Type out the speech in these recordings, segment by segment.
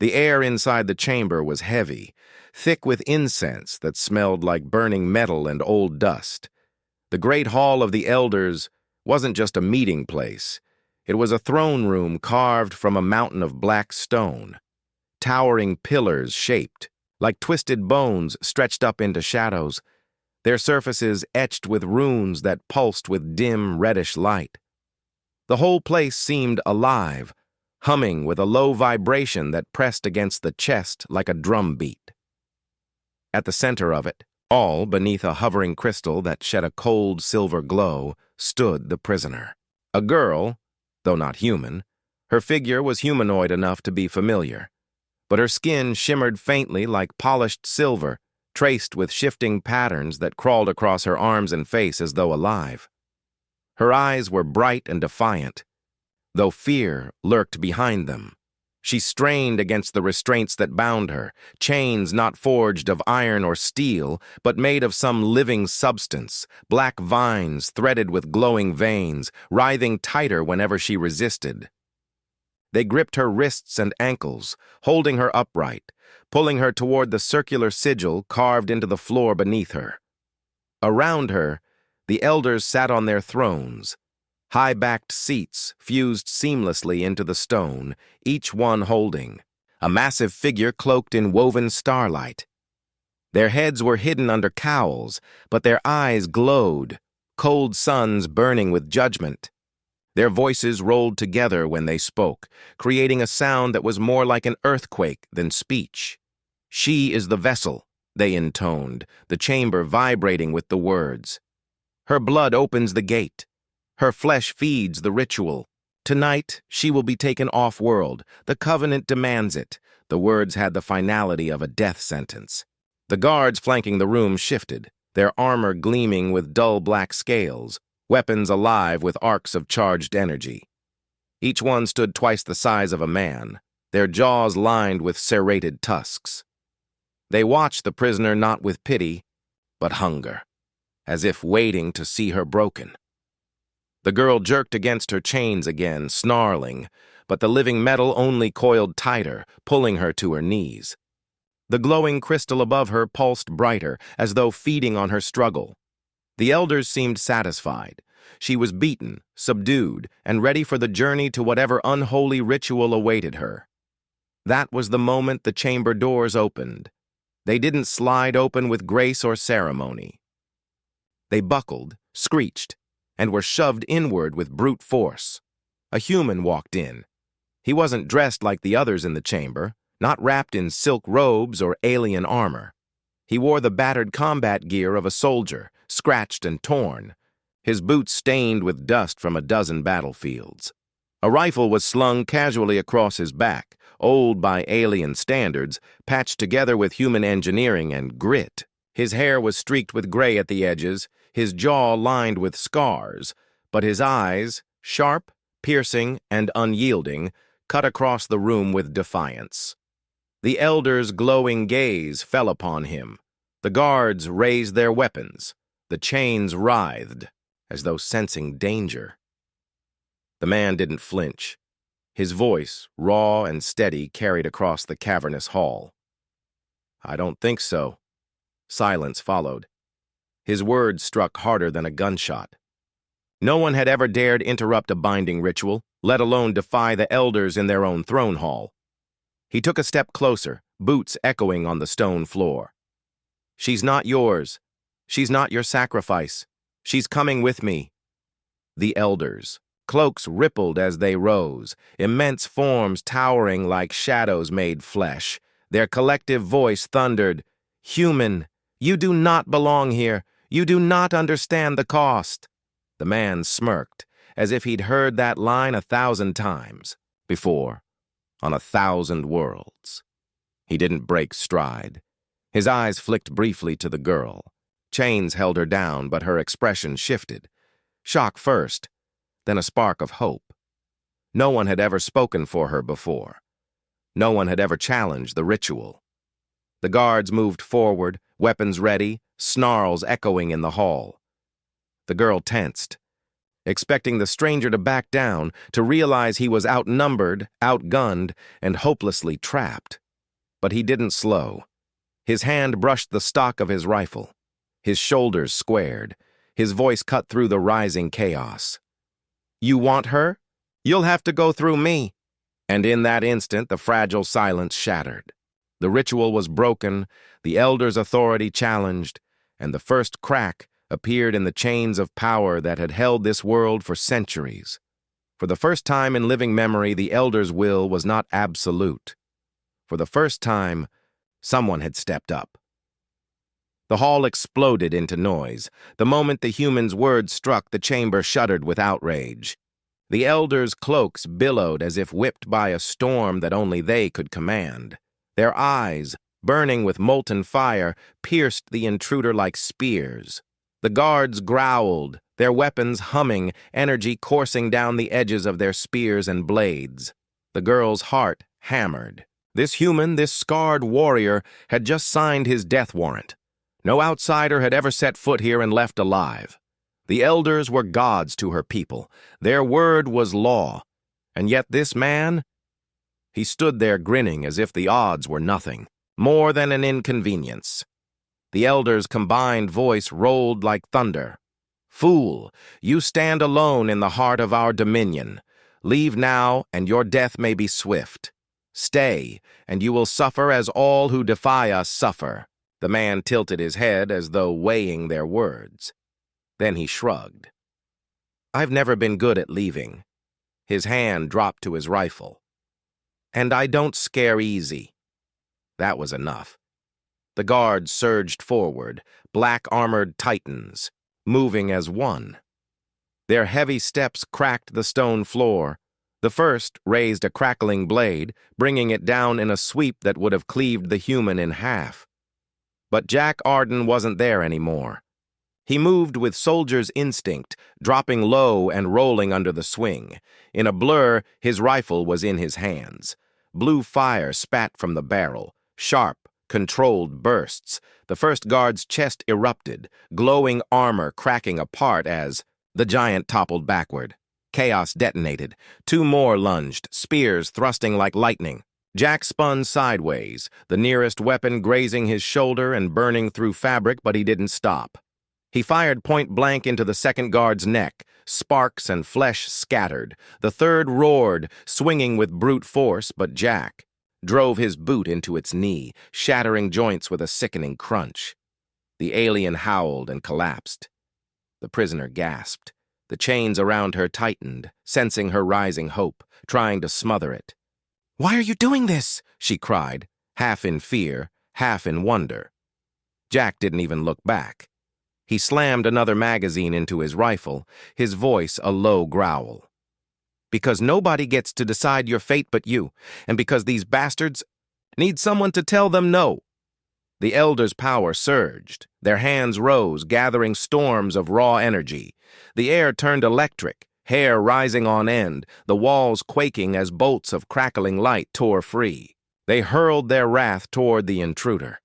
The air inside the chamber was heavy, thick with incense that smelled like burning metal and old dust. The great hall of the elders wasn't just a meeting place. It was a throne room carved from a mountain of black stone. Towering pillars shaped, like twisted bones stretched up into shadows, their surfaces etched with runes that pulsed with dim, reddish light. The whole place seemed alive, humming with a low vibration that pressed against the chest like a drum beat. At the center of it, all beneath a hovering crystal that shed a cold silver glow, stood the prisoner. A girl, though not human. Her figure was humanoid enough to be familiar, but her skin shimmered faintly like polished silver, traced with shifting patterns that crawled across her arms and face as though alive. Her eyes were bright and defiant, though fear lurked behind them. She strained against the restraints that bound her, chains not forged of iron or steel, but made of some living substance, black vines threaded with glowing veins, writhing tighter whenever she resisted. They gripped her wrists and ankles, holding her upright, pulling her toward the circular sigil carved into the floor beneath her. Around her, the elders sat on their thrones, high-backed seats fused seamlessly into the stone, each one holding a massive figure cloaked in woven starlight. Their heads were hidden under cowls, but their eyes glowed, cold suns burning with judgment. Their voices rolled together when they spoke, creating a sound that was more like an earthquake than speech. "She is the vessel," they intoned, the chamber vibrating with the words. "Her blood opens the gate. Her flesh feeds the ritual. Tonight, she will be taken off-world. The covenant demands it." The words had the finality of a death sentence. The guards flanking the room shifted, their armor gleaming with dull black scales, weapons alive with arcs of charged energy. Each one stood twice the size of a man, their jaws lined with serrated tusks. They watched the prisoner not with pity, but hunger, as if waiting to see her broken. The girl jerked against her chains again, snarling, but the living metal only coiled tighter, pulling her to her knees. The glowing crystal above her pulsed brighter, as though feeding on her struggle. The elders seemed satisfied. She was beaten, subdued, and ready for the journey to whatever unholy ritual awaited her. That was the moment the chamber doors opened. They didn't slide open with grace or ceremony. They buckled, screeched, and were shoved inward with brute force. A human walked in. He wasn't dressed like the others in the chamber, not wrapped in silk robes or alien armor. He wore the battered combat gear of a soldier, scratched and torn, his boots stained with dust from a dozen battlefields. A rifle was slung casually across his back, old by alien standards, patched together with human engineering and grit. His hair was streaked with gray at the edges, his jaw lined with scars, but his eyes, sharp, piercing, and unyielding, cut across the room with defiance. The elders' glowing gaze fell upon him. The guards raised their weapons. The chains writhed, as though sensing danger. The man didn't flinch. His voice, raw and steady, carried across the cavernous hall. "I don't think so." Silence followed. His words struck harder than a gunshot. No one had ever dared interrupt a binding ritual, let alone defy the elders in their own throne hall. He took a step closer, boots echoing on the stone floor. "She's not yours. She's not your sacrifice. She's coming with me." The elders. Cloaks rippled as they rose, immense forms towering like shadows made flesh. Their collective voice thundered, "Human, you do not belong here. You do not understand the cost." The man smirked, as if he'd heard that line 1,000 times before, on 1,000 worlds. He didn't break stride. His eyes flicked briefly to the girl. Chains held her down, but her expression shifted. Shock first, then a spark of hope. No one had ever spoken for her before. No one had ever challenged the ritual. The guards moved forward, weapons ready, snarls echoing in the hall. The girl tensed. expecting the stranger to back down, to realize he was outnumbered, outgunned, and hopelessly trapped. But he didn't slow. His hand brushed the stock of his rifle. His shoulders squared. His voice cut through the rising chaos. "You want her? You'll have to go through me." And in that instant, the fragile silence shattered. The ritual was broken, the elder's authority challenged, and the first crack appeared in the chains of power that had held this world for centuries. For the first time in living memory, the elder's will was not absolute. For the first time, someone had stepped up. The hall exploded into noise. The moment the human's words struck, the chamber shuddered with outrage. The elders' cloaks billowed as if whipped by a storm that only they could command. Their eyes, burning with molten fire, pierced the intruder like spears. The guards growled, their weapons humming, energy coursing down the edges of their spears and blades. The girl's heart hammered. This human, this scarred warrior, had just signed his death warrant. No outsider had ever set foot here and left alive. The elders were gods to her people. Their word was law. And yet this man? He stood there grinning as if the odds were nothing, more than an inconvenience. The elder's combined voice rolled like thunder. "Fool, you stand alone in the heart of our dominion. Leave now, and your death may be swift. Stay, and you will suffer as all who defy us suffer." The man tilted his head as though weighing their words. Then he shrugged. "I've never been good at leaving." His hand dropped to his rifle. "And I don't scare easy." That was enough. The guards surged forward, black-armored titans, moving as one. Their heavy steps cracked the stone floor. The first raised a crackling blade, bringing it down in a sweep that would have cleaved the human in half. But Jack Arden wasn't there anymore. He moved with soldier's instinct, dropping low and rolling under the swing. In a blur, his rifle was in his hands. Blue fire spat from the barrel, sharp, controlled bursts. The first guard's chest erupted, glowing armor cracking apart as the giant toppled backward. Chaos detonated. Two more lunged, spears thrusting like lightning. Jack spun sideways, the nearest weapon grazing his shoulder and burning through fabric, but he didn't stop. He fired point-blank into the second guard's neck. Sparks and flesh scattered. The third roared, swinging with brute force, but Jack drove his boot into its knee, shattering joints with a sickening crunch. The alien howled and collapsed. The prisoner gasped. The chains around her tightened, sensing her rising hope, trying to smother it. "Why are you doing this?" she cried, half in fear, half in wonder. Jack didn't even look back. He slammed another magazine into his rifle, his voice a low growl. "Because nobody gets to decide your fate but you, and because these bastards need someone to tell them no." The elders' power surged. Their hands rose, gathering storms of raw energy. The air turned electric, hair rising on end, the walls quaking as bolts of crackling light tore free. They hurled their wrath toward the intruder.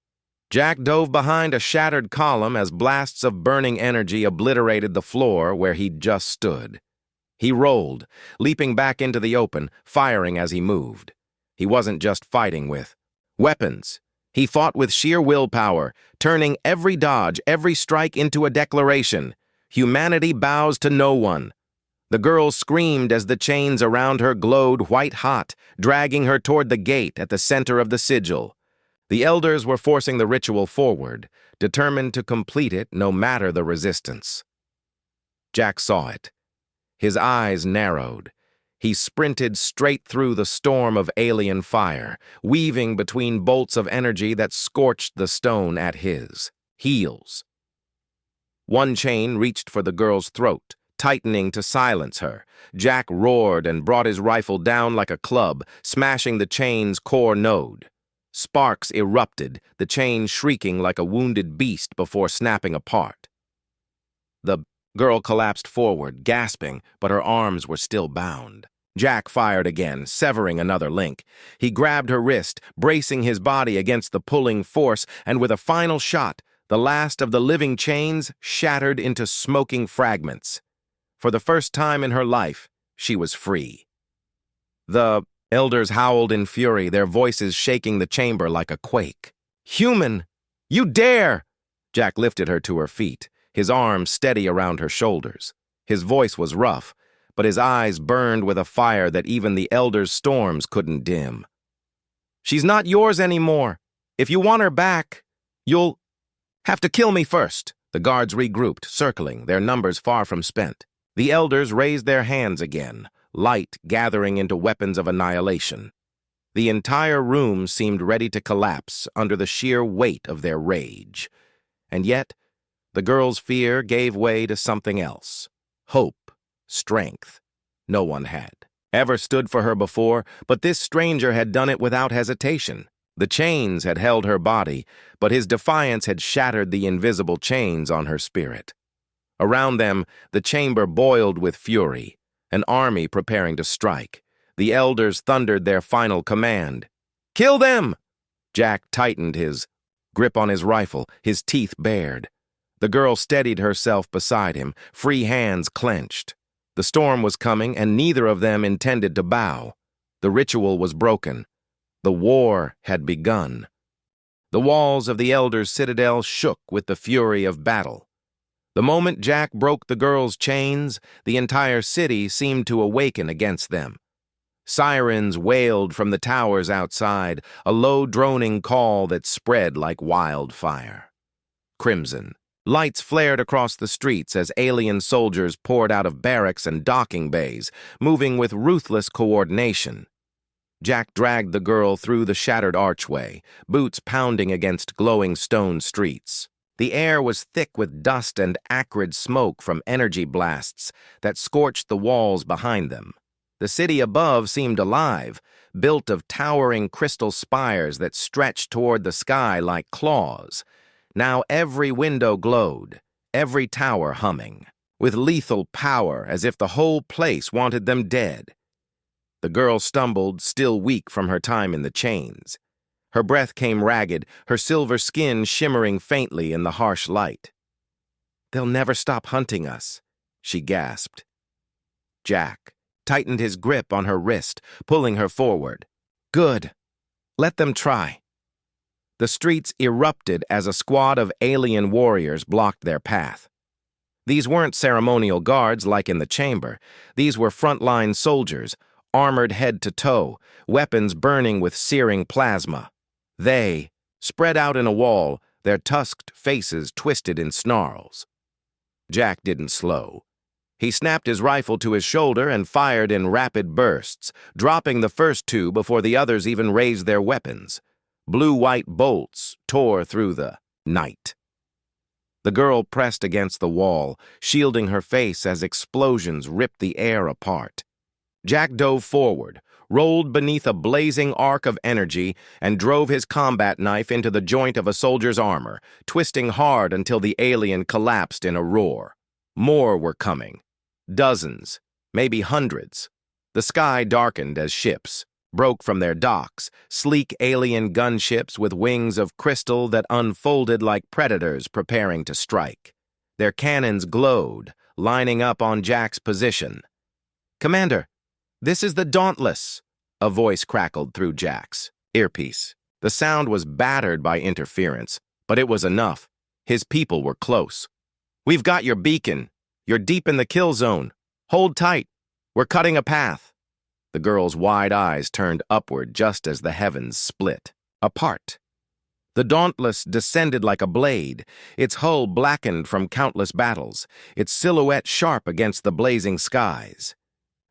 Jack dove behind a shattered column as blasts of burning energy obliterated the floor where he'd just stood. He rolled, leaping back into the open, firing as he moved. He wasn't just fighting with weapons. He fought with sheer willpower, turning every dodge, every strike into a declaration. Humanity bows to no one. The girl screamed as the chains around her glowed white-hot, dragging her toward the gate at the center of the sigil. The elders were forcing the ritual forward, determined to complete it no matter the resistance. Jack saw it. His eyes narrowed. He sprinted straight through the storm of alien fire, weaving between bolts of energy that scorched the stone at his heels. One chain reached for the girl's throat, tightening to silence her. Jack roared and brought his rifle down like a club, smashing the chain's core node. Sparks erupted, the chain shrieking like a wounded beast before snapping apart. The girl collapsed forward, gasping, but her arms were still bound. Jack fired again, severing another link. He grabbed her wrist, bracing his body against the pulling force, and with a final shot, the last of the living chains shattered into smoking fragments. For the first time in her life, she was free. The elders howled in fury, their voices shaking the chamber like a quake. "Human! You dare!" Jack lifted her to her feet, his arms steady around her shoulders. His voice was rough, but his eyes burned with a fire that even the elders' storms couldn't dim. "She's not yours anymore. If you want her back, you'll have to kill me first." The guards regrouped, circling, their numbers far from spent. The elders raised their hands again, light gathering into weapons of annihilation. The entire room seemed ready to collapse under the sheer weight of their rage. And yet, the girl's fear gave way to something else. Hope, strength. No one had ever stood for her before, but this stranger had done it without hesitation. The chains had held her body, but his defiance had shattered the invisible chains on her spirit. Around them, the chamber boiled with fury, an army preparing to strike. The elders thundered their final command. "Kill them!" Jack tightened his grip on his rifle, his teeth bared. The girl steadied herself beside him, free hands clenched. The storm was coming, and neither of them intended to bow. The ritual was broken. The war had begun. The walls of the elders' citadel shook with the fury of battle. The moment Jack broke the girl's chains, the entire city seemed to awaken against them. Sirens wailed from the towers outside, a low droning call that spread like wildfire. Crimson. Lights flared across the streets as alien soldiers poured out of barracks and docking bays, moving with ruthless coordination. Jack dragged the girl through the shattered archway, boots pounding against glowing stone streets. The air was thick with dust and acrid smoke from energy blasts that scorched the walls behind them. The city above seemed alive, built of towering crystal spires that stretched toward the sky like claws. Now every window glowed, every tower humming, with lethal power as if the whole place wanted them dead. The girl stumbled, still weak from her time in the chains. Her breath came ragged, her silver skin shimmering faintly in the harsh light. "They'll never stop hunting us," she gasped. Jack tightened his grip on her wrist, pulling her forward. "Good. Let them try." The streets erupted as a squad of alien warriors blocked their path. These weren't ceremonial guards like in the chamber. These were frontline soldiers, armored head to toe, weapons burning with searing plasma. They, spread out in a wall, their tusked faces twisted in snarls. Jack didn't slow. He snapped his rifle to his shoulder and fired in rapid bursts, dropping the first two before the others even raised their weapons. Blue-white bolts tore through the night. The girl pressed against the wall, shielding her face as explosions ripped the air apart. Jack dove forward, rolled beneath a blazing arc of energy, and drove his combat knife into the joint of a soldier's armor, twisting hard until the alien collapsed in a roar. More were coming. Dozens, maybe hundreds. The sky darkened as ships broke from their docks, sleek alien gunships with wings of crystal that unfolded like predators preparing to strike. Their cannons glowed, lining up on Jack's position. "Commander, this is the Dauntless," a voice crackled through Jack's earpiece. The sound was battered by interference, but it was enough. His people were close. "We've got your beacon. You're deep in the kill zone. Hold tight. We're cutting a path." The girl's wide eyes turned upward just as the heavens split apart. The Dauntless descended like a blade, its hull blackened from countless battles, its silhouette sharp against the blazing skies.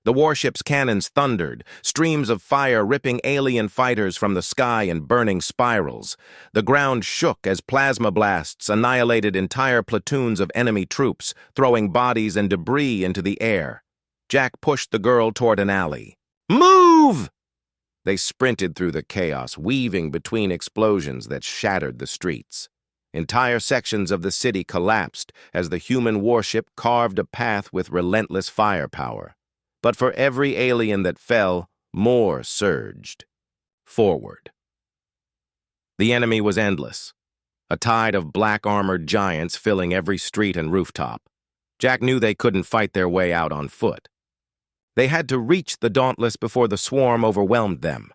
The warship's cannons thundered, streams of fire ripping alien fighters from the sky in burning spirals. The ground shook as plasma blasts annihilated entire platoons of enemy troops, throwing bodies and debris into the air. Jack pushed the girl toward an alley. "Move!" They sprinted through the chaos, weaving between explosions that shattered the streets. Entire sections of the city collapsed as the human warship carved a path with relentless firepower. But for every alien that fell, more surged forward. The enemy was endless, a tide of black-armored giants filling every street and rooftop. Jack knew they couldn't fight their way out on foot. They had to reach the Dauntless before the swarm overwhelmed them.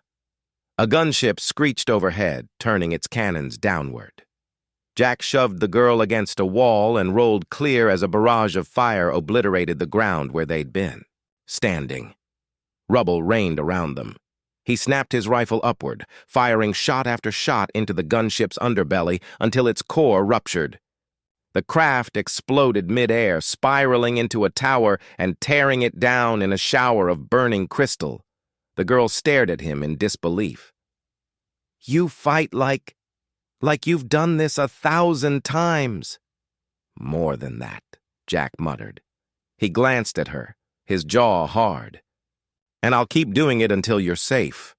A gunship screeched overhead, turning its cannons downward. Jack shoved the girl against a wall and rolled clear as a barrage of fire obliterated the ground where they'd been, standing. Rubble rained around them. He snapped his rifle upward, firing shot after shot into the gunship's underbelly until its core ruptured. The craft exploded mid-air, spiraling into a tower and tearing it down in a shower of burning crystal. The girl stared at him in disbelief. "You fight like you've done this 1,000 times." "More than that," Jack muttered. He glanced at her, his jaw hard. "And I'll keep doing it until you're safe."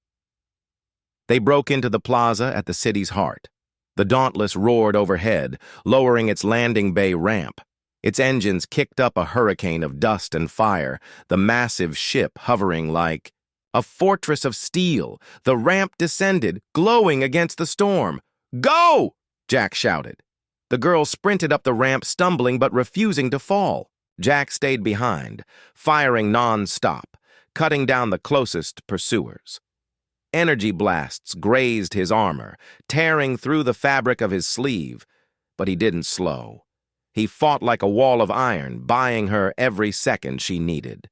They broke into the plaza at the city's heart. The Dauntless roared overhead, lowering its landing bay ramp. Its engines kicked up a hurricane of dust and fire, the massive ship hovering like a fortress of steel. The ramp descended, glowing against the storm. "Go!" Jack shouted. The girl sprinted up the ramp, stumbling but refusing to fall. Jack stayed behind, firing non-stop, cutting down the closest pursuers. Energy blasts grazed his armor, tearing through the fabric of his sleeve, but he didn't slow. He fought like a wall of iron, buying her every second she needed.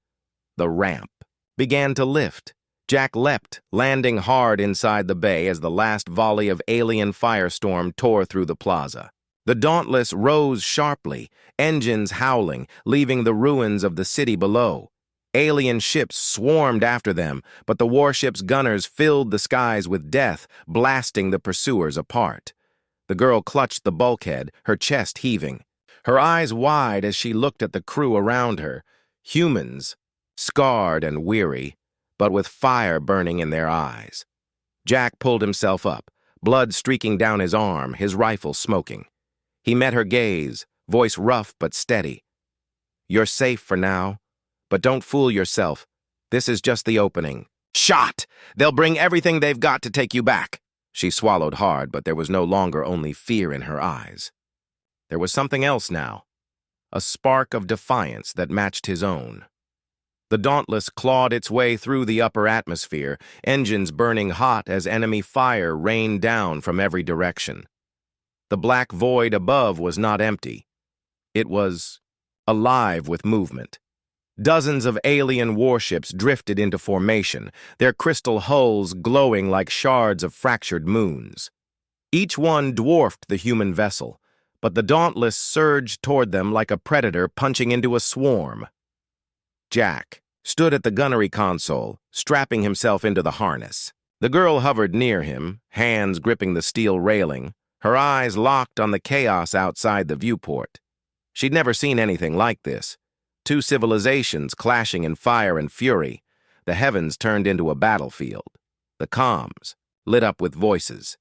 The ramp began to lift. Jack leapt, landing hard inside the bay as the last volley of alien firestorm tore through the plaza. The Dauntless rose sharply, engines howling, leaving the ruins of the city below. Alien ships swarmed after them, but the warship's gunners filled the skies with death, blasting the pursuers apart. The girl clutched the bulkhead, her chest heaving. Her eyes wide as she looked at the crew around her. Humans, scarred and weary, but with fire burning in their eyes. Jack pulled himself up, blood streaking down his arm, his rifle smoking. He met her gaze, voice rough but steady. "You're safe for now. But don't fool yourself. This is just the opening." "Shot! They'll bring everything they've got to take you back." She swallowed hard, but there was no longer only fear in her eyes. There was something else now, a spark of defiance that matched his own. The Dauntless clawed its way through the upper atmosphere, engines burning hot as enemy fire rained down from every direction. The black void above was not empty. It was alive with movement. Dozens of alien warships drifted into formation, their crystal hulls glowing like shards of fractured moons. Each one dwarfed the human vessel, but the Dauntless surged toward them like a predator punching into a swarm. Jack stood at the gunnery console, strapping himself into the harness. The girl hovered near him, hands gripping the steel railing, her eyes locked on the chaos outside the viewport. She'd never seen anything like this. Two civilizations clashing in fire and fury. The heavens turned into a battlefield. The comms lit up with voices.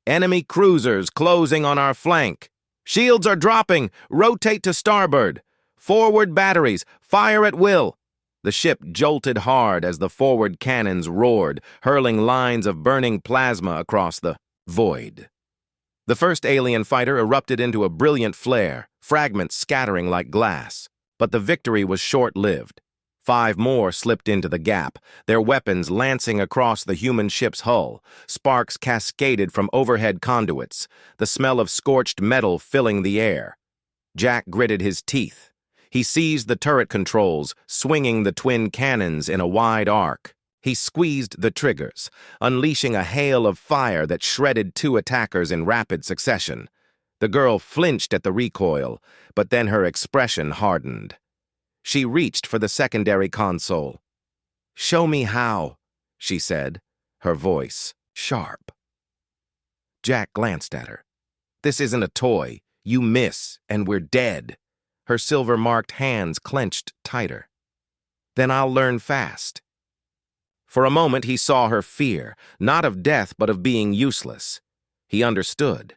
"Enemy cruisers closing on our flank. Shields are dropping. Rotate to starboard. Forward batteries. Fire at will." The ship jolted hard as the forward cannons roared, hurling lines of burning plasma across the void. The first alien fighter erupted into a brilliant flare, fragments scattering like glass. But the victory was short-lived. 5 more slipped into the gap, their weapons lancing across the human ship's hull. Sparks cascaded from overhead conduits, the smell of scorched metal filling the air. Jack gritted his teeth. He seized the turret controls, swinging the twin cannons in a wide arc. He squeezed the triggers, unleashing a hail of fire that shredded 2 attackers in rapid succession. The girl flinched at the recoil, but then her expression hardened. She reached for the secondary console. "Show me how," she said, her voice sharp. Jack glanced at her. "This isn't a toy. You miss, and we're dead." Her silver-marked hands clenched tighter. "Then I'll learn fast." For a moment he saw her fear, not of death but of being useless. He understood.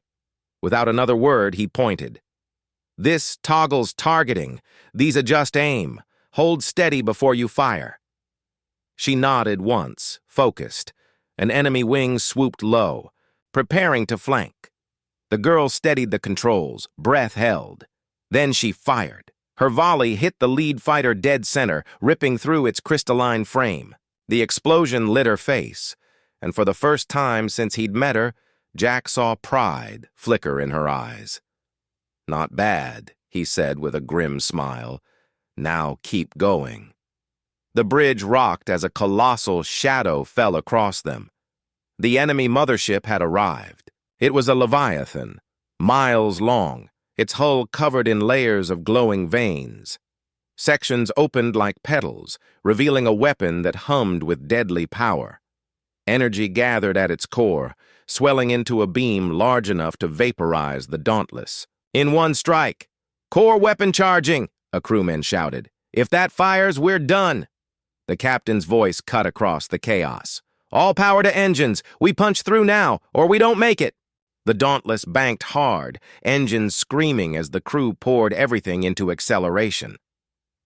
Without another word, he pointed. "This toggles targeting. These adjust aim. Hold steady before you fire." She nodded once, focused. An enemy wing swooped low, preparing to flank. The girl steadied the controls, breath held. Then she fired, Her volley hit the lead fighter dead center, ripping through its crystalline frame. The explosion lit her face, and for the first time since he'd met her, Jack saw pride flicker in her eyes. "Not bad," he said with a grim smile. "Now keep going." The bridge rocked as a colossal shadow fell across them. The enemy mothership had arrived. It was a Leviathan, miles long, its hull covered in layers of glowing veins. Sections opened like petals, revealing a weapon that hummed with deadly power. Energy gathered at its core, swelling into a beam large enough to vaporize the Dauntless. "In one strike! Core weapon charging!" a crewman shouted. "If that fires, we're done!" The captain's voice cut across the chaos. "All power to engines! We punch through now, or we don't make it!" The Dauntless banked hard, engines screaming as the crew poured everything into acceleration.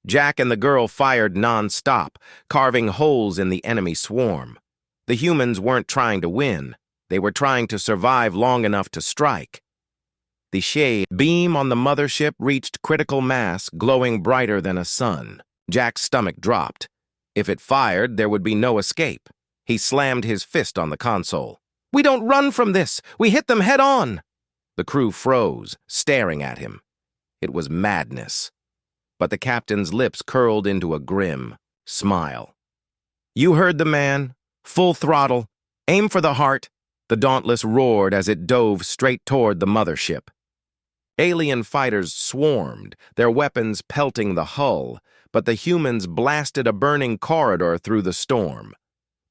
Jack and the girl fired non-stop, carving holes in the enemy swarm. The humans weren't trying to win. They were trying to survive long enough to strike. The shade beam on the mothership reached critical mass, glowing brighter than a sun. Jack's stomach dropped. If it fired, there would be no escape. He slammed his fist on the console. "We don't run from this! We hit them head on!" The crew froze, staring at him. It was madness. But the captain's lips curled into a grim smile. "You heard the man. Full throttle. Aim for the heart." The Dauntless roared as it dove straight toward the mothership. Alien fighters swarmed, their weapons pelting the hull, but the humans blasted a burning corridor through the storm.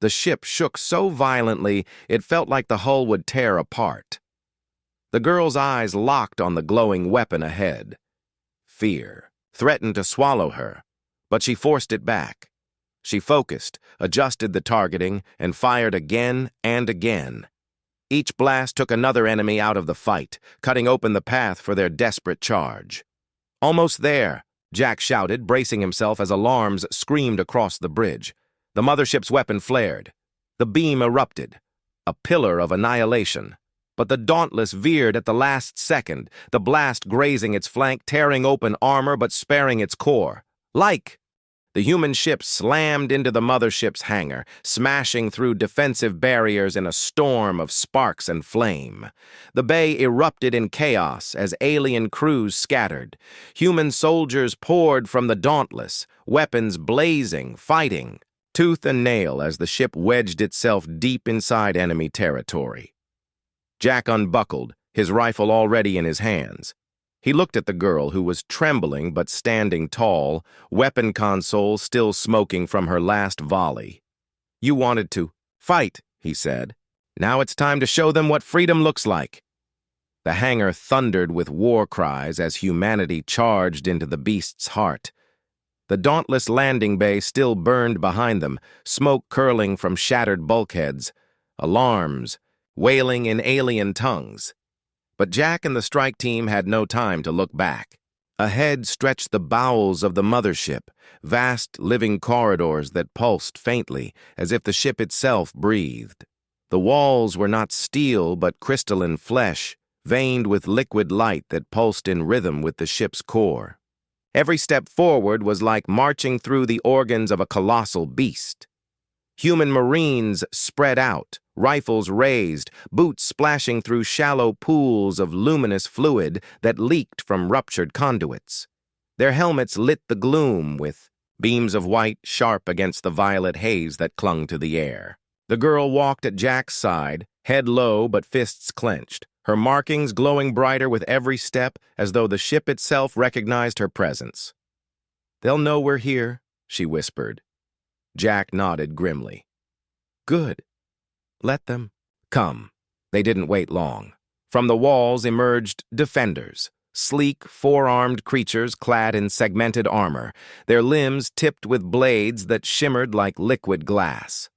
The ship shook so violently it felt like the hull would tear apart. The girl's eyes locked on the glowing weapon ahead. Fear threatened to swallow her, but she forced it back. She focused, adjusted the targeting, and fired again and again. Each blast took another enemy out of the fight, cutting open the path for their desperate charge. "Almost there," Jack shouted, bracing himself as alarms screamed across the bridge. The mothership's weapon flared. The beam erupted, a pillar of annihilation. But the Dauntless veered at the last second, the blast grazing its flank, tearing open armor but sparing its core. The human ship slammed into the mothership's hangar, smashing through defensive barriers in a storm of sparks and flame. The bay erupted in chaos as alien crews scattered. Human soldiers poured from the Dauntless, weapons blazing, fighting, tooth and nail as the ship wedged itself deep inside enemy territory. Jack unbuckled, his rifle already in his hands. He looked at the girl, who was trembling but standing tall, weapon console still smoking from her last volley. "You wanted to fight," he said. "Now it's time to show them what freedom looks like." The hangar thundered with war cries as humanity charged into the beast's heart. The Dauntless landing bay still burned behind them, smoke curling from shattered bulkheads, alarms, wailing in alien tongues. But Jack and the strike team had no time to look back. Ahead stretched the bowels of the mothership, vast living corridors that pulsed faintly, as if the ship itself breathed. The walls were not steel but crystalline flesh, veined with liquid light that pulsed in rhythm with the ship's core. Every step forward was like marching through the organs of a colossal beast. Human Marines spread out, rifles raised, boots splashing through shallow pools of luminous fluid that leaked from ruptured conduits. Their helmets lit the gloom with beams of white sharp against the violet haze that clung to the air. The girl walked at Jack's side, head low but fists clenched, her markings glowing brighter with every step as though the ship itself recognized her presence. "They'll know we're here," she whispered. Jack nodded grimly. "Good. Let them come." They didn't wait long. From the walls emerged defenders, sleek, four-armed creatures clad in segmented armor, their limbs tipped with blades that shimmered like liquid glass.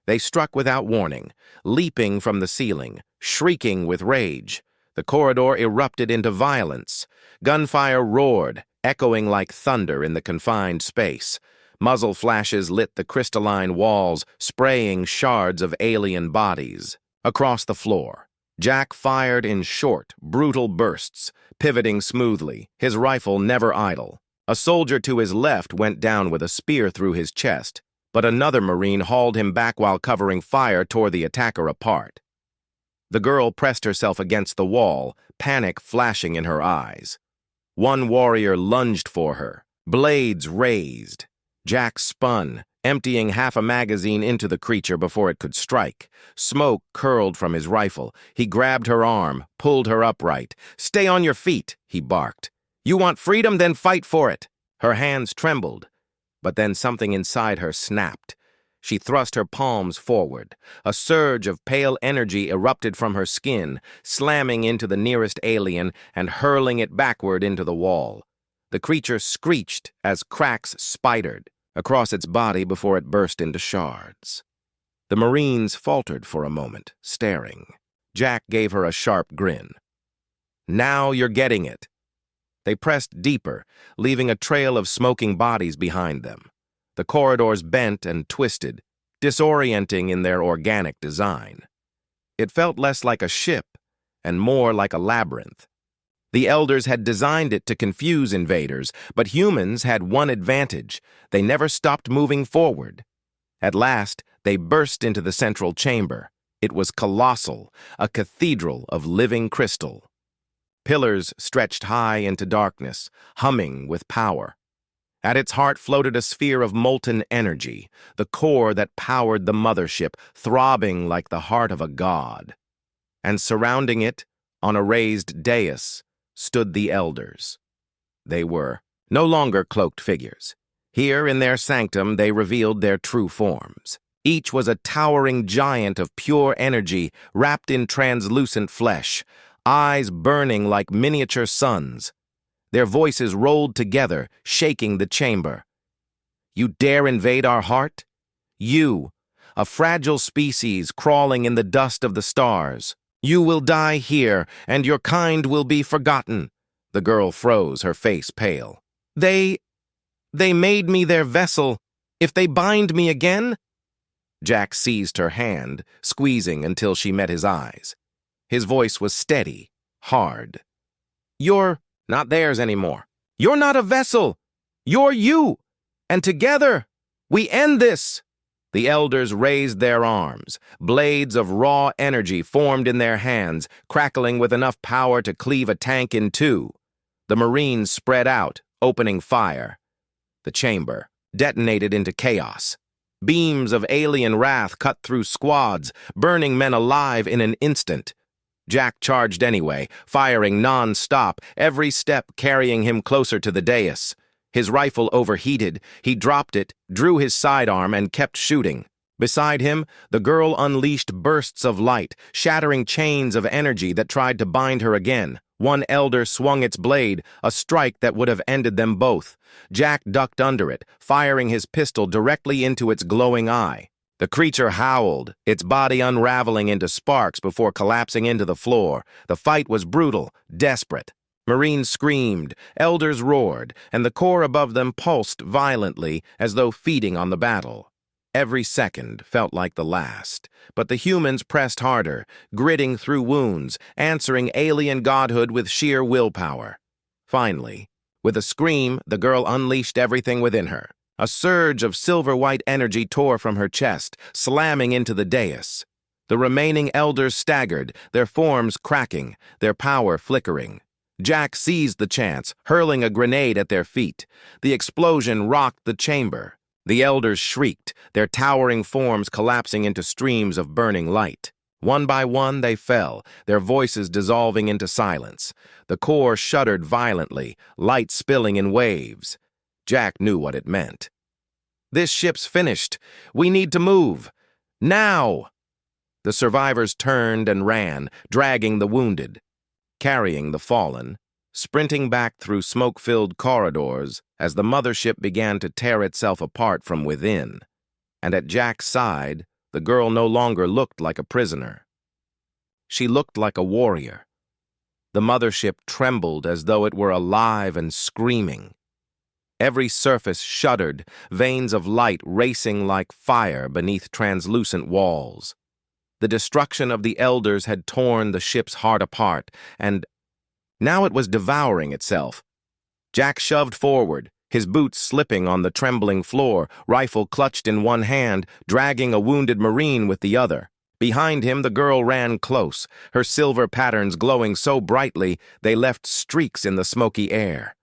They struck without warning, leaping from the ceiling, shrieking with rage. The corridor erupted into violence. Gunfire roared, echoing like thunder in the confined space. Muzzle flashes lit the crystalline walls, spraying shards of alien bodies. Across the floor, Jack fired in short, brutal bursts, pivoting smoothly, his rifle never idle. A soldier to his left went down with a spear through his chest, but another Marine hauled him back while covering fire tore the attacker apart. The girl pressed herself against the wall, panic flashing in her eyes. One warrior lunged for her, blades raised. Jack spun, emptying half a magazine into the creature before it could strike. Smoke curled from his rifle. He grabbed her arm, pulled her upright. "Stay on your feet," he barked. "You want freedom, then fight for it." Her hands trembled, but then something inside her snapped. She thrust her palms forward. A surge of pale energy erupted from her skin, slamming into the nearest alien and hurling it backward into the wall. The creature screeched as cracks spidered across its body before it burst into shards. The Marines faltered for a moment, staring. Jack gave her a sharp grin. "Now you're getting it." They pressed deeper, leaving a trail of smoking bodies behind them. The corridors bent and twisted, disorienting in their organic design. It felt less like a ship and more like a labyrinth. The elders had designed it to confuse invaders, but humans had one advantage: they never stopped moving forward. At last, they burst into the central chamber. It was colossal, a cathedral of living crystal. Pillars stretched high into darkness, humming with power. At its heart floated a sphere of molten energy, the core that powered the mothership, throbbing like the heart of a god. And surrounding it, on a raised dais, stood the elders. They were no longer cloaked figures. Here in their sanctum they revealed their true forms. Each was a towering giant of pure energy wrapped in translucent flesh, eyes burning like miniature suns. Their voices rolled together, shaking the chamber. "You dare invade our heart? You, a fragile species crawling in the dust of the stars. You will die here, and your kind will be forgotten." The girl froze, her face pale. They made me their vessel. If they bind me again?" Jack seized her hand, squeezing until she met his eyes. His voice was steady, hard. "You're not theirs anymore. You're not a vessel. You're you. And together, we end this." The elders raised their arms. Blades of raw energy formed in their hands, crackling with enough power to cleave a tank in two. The Marines spread out, opening fire. The chamber detonated into chaos. Beams of alien wrath cut through squads, burning men alive in an instant. Jack charged anyway, firing non-stop, every step carrying him closer to the dais. His rifle overheated. He dropped it, drew his sidearm, and kept shooting. Beside him, the girl unleashed bursts of light, shattering chains of energy that tried to bind her again. One elder swung its blade, a strike that would have ended them both. Jack ducked under it, firing his pistol directly into its glowing eye. The creature howled, its body unraveling into sparks before collapsing into the floor. The fight was brutal, desperate. Marines screamed, elders roared, and the core above them pulsed violently as though feeding on the battle. Every second felt like the last, but the humans pressed harder, gritting through wounds, answering alien godhood with sheer willpower. Finally, with a scream, the girl unleashed everything within her. A surge of silver-white energy tore from her chest, slamming into the dais. The remaining elders staggered, their forms cracking, their power flickering. Jack seized the chance, hurling a grenade at their feet. The explosion rocked the chamber. The elders shrieked, their towering forms collapsing into streams of burning light. One by one they fell, their voices dissolving into silence. The core shuddered violently, light spilling in waves. Jack knew what it meant. "This ship's finished. We need to move. Now!" The survivors turned and ran, dragging the wounded, carrying the fallen, sprinting back through smoke-filled corridors as the mothership began to tear itself apart from within. And at Jack's side, the girl no longer looked like a prisoner. She looked like a warrior. The mothership trembled as though it were alive and screaming. Every surface shuddered, veins of light racing like fire beneath translucent walls. The destruction of the elders had torn the ship's heart apart, and now it was devouring itself. Jack shoved forward, his boots slipping on the trembling floor, rifle clutched in one hand, dragging a wounded Marine with the other. Behind him, the girl ran close, her silver patterns glowing so brightly they left streaks in the smoky air.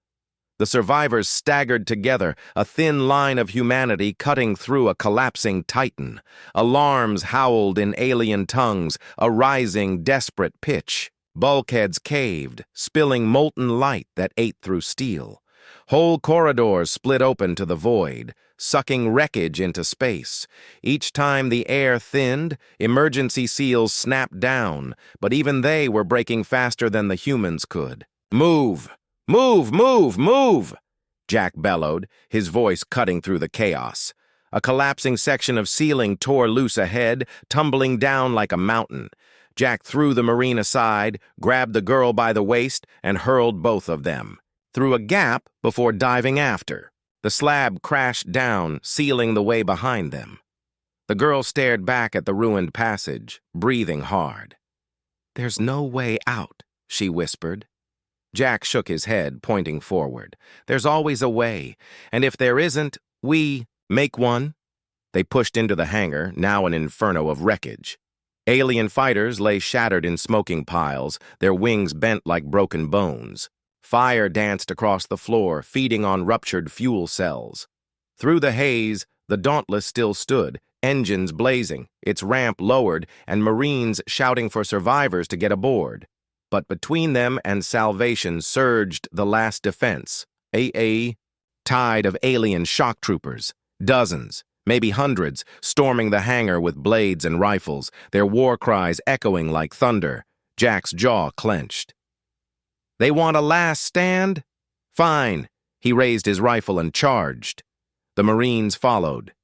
The survivors staggered together, a thin line of humanity cutting through a collapsing titan. Alarms howled in alien tongues, a rising, desperate pitch. Bulkheads caved, spilling molten light that ate through steel. Whole corridors split open to the void, sucking wreckage into space. Each time the air thinned, emergency seals snapped down, but even they were breaking faster than the humans could. "Move! Move! Move! Move!" Jack bellowed, his voice cutting through the chaos. A collapsing section of ceiling tore loose ahead, tumbling down like a mountain. Jack threw the Marine aside, grabbed the girl by the waist, and hurled both of them through a gap before diving after. The slab crashed down, sealing the way behind them. The girl stared back at the ruined passage, breathing hard. "There's no way out," she whispered. Jack shook his head, pointing forward. "There's always a way, and if there isn't, we make one." They pushed into the hangar, now an inferno of wreckage. Alien fighters lay shattered in smoking piles, their wings bent like broken bones. Fire danced across the floor, feeding on ruptured fuel cells. Through the haze, the Dauntless still stood, engines blazing, its ramp lowered, and Marines shouting for survivors to get aboard. But between them and salvation surged the last defense, a tide of alien shock troopers, dozens, maybe hundreds, storming the hangar with blades and rifles, their war cries echoing like thunder. Jack's jaw clenched. "They want a last stand? Fine." He raised his rifle and charged. The Marines followed,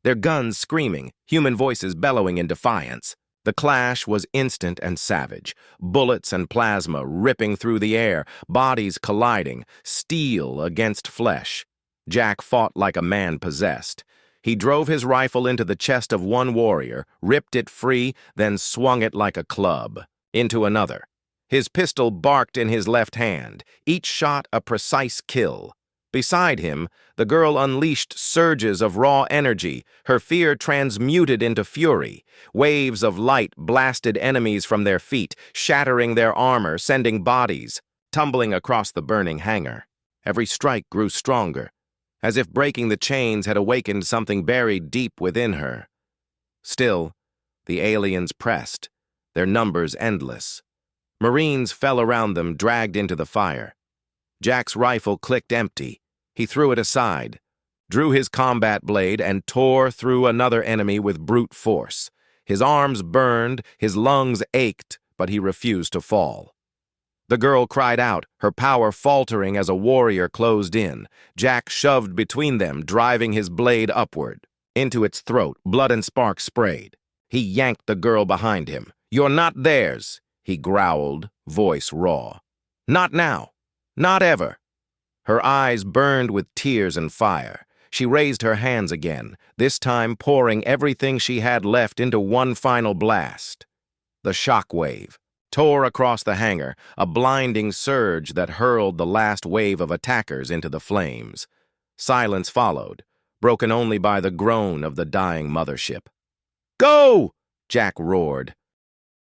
their guns screaming, human voices bellowing in defiance. The clash was instant and savage, bullets and plasma ripping through the air, bodies colliding, steel against flesh. Jack fought like a man possessed. He drove his rifle into the chest of one warrior, ripped it free, then swung it like a club into another. His pistol barked in his left hand, each shot a precise kill. Beside him, the girl unleashed surges of raw energy, her fear transmuted into fury. Waves of light blasted enemies from their feet, shattering their armor, sending bodies tumbling across the burning hangar. Every strike grew stronger, as if breaking the chains had awakened something buried deep within her. Still, the aliens pressed, their numbers endless. Marines fell around them, dragged into the fire. Jack's rifle clicked empty. He threw it aside, drew his combat blade, and tore through another enemy with brute force. His arms burned, his lungs ached, but he refused to fall. The girl cried out, her power faltering as a warrior closed in. Jack shoved between them, driving his blade upward. Into its throat, blood and sparks sprayed. He yanked the girl behind him. "You're not theirs," he growled, voice raw. "Not now. Not ever." Her eyes burned with tears and fire. She raised her hands again, this time pouring everything she had left into one final blast. The shock wave tore across the hangar, a blinding surge that hurled the last wave of attackers into the flames. Silence followed, broken only by the groan of the dying mothership. "Go!" Jack roared.